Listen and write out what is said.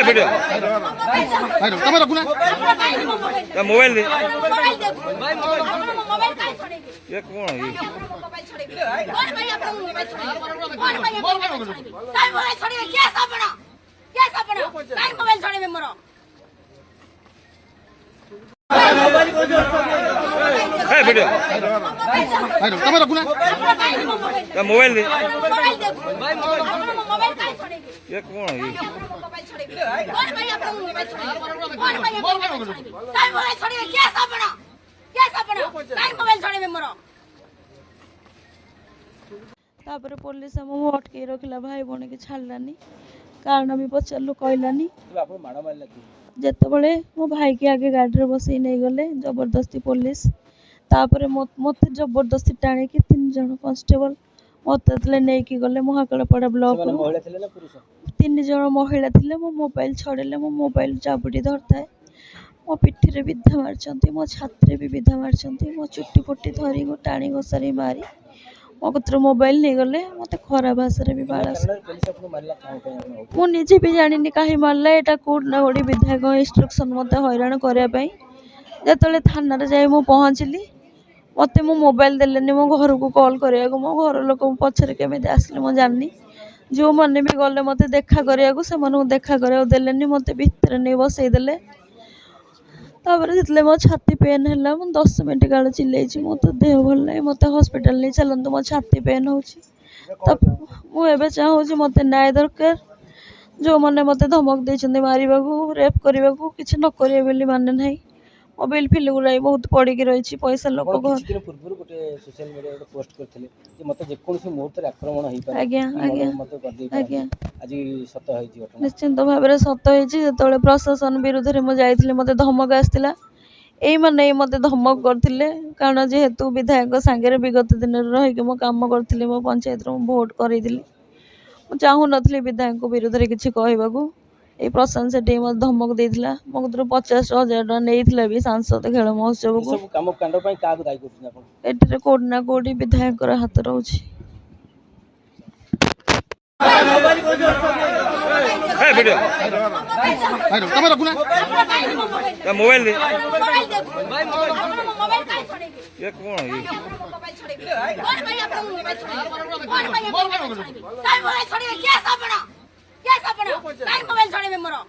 video તમે રખું ના mobile દે ये कौन है ये मोबाइल छोड़े कौन भाई अपना मोबाइल छोड़े कौन भाई मोबाइल छोड़े काय मोबाइल छोड़े क्या सपना काय मोबाइल छोड़े में मरो ए वीडियो તમે રખું ના मोबाइल दे मोबाइल काय छोड़े ये कौन है ये मोबाइल छोड़े कौन भाई अपना मोबाइल छोड़े कौन भाई मोबाइल छोड़े काय मोबाइल छोड़े क्या सपना काय मोबाइल छोड़े में मरो तापर पुलिस आम अटक रखला भाई भौणी की छाड़लानी कारण भी पचारू कहलानी जिते मो भाई की आगे गाड़ी बसई नहीं गले जबरदस्ती पुलिस तापर मत जबरदस्ती टाणी की 3 जन कांस्टेबल मत नहीं गले महाकालपड़ा ब्लॉक 3 जन महिला थे मो मोबाइल छड़ेले मो मोबाइल चाबुटी धरता है मो पिठी विधा मारी मो छाती भी विधा मारी मो चुट्टी फुट्टी धरी टाणी घोषारी मारी मो कतर मोबाइल नहीं गले मत खराब भाषा भी बाड़ा मुझे भी जानी कहीं मारला यहाँ कौट ना गोटे विधायक इंस्ट्रक्शन मत हैरान करने जो थाना जाए मु पहुँचली मत मो मोबाइल देलेनी मो घर को कॉल करने मो घर लोक पछरे केमी आसले मो जानी जो मैंने भी गले मत देखा करने देखा कर देलेनी मत भितर नहीं बसईदे तापर जितने मो छाती पेन है 10 मिनट काल चिल्लाई मो तो देह भल ना मत हॉस्पिटल नहीं चलतु मो छाती पेन हो मुझे चाहूँ मत न्याय दरकार जो मैंने मत धमक देते मारे रेप करने को किसी न करें माने ना मोबाइल फिल गुड़ा बहुत पड़ी रही पैसा लोक निश्चिंत भाव सत जो प्रशासन विरुद्ध में मुझे मत धमक आसाला यही मैंने मत धमक करते कारण जेहेतु विधायक सांगे विगत दिन रही मो कम करी मो पंचायत भोट करी चाहू नी विधायक विरुद्ध में किसी कहवाक ये प्रशांत सेठी मत धमक देता मो 50,000 टका नहीं भी सांसद खेल महोत्सव को कौट ना कौटी विधायक हाथ रोचे मोबाइल दे ये कौन है ये मोबाइल छोड़े कौन भाई अपना मोबाइल छोड़े कौन भाई मोबाइल छोड़े काय मोबाइल छोड़े क्या सपना काय मोबाइल छोड़े में मरो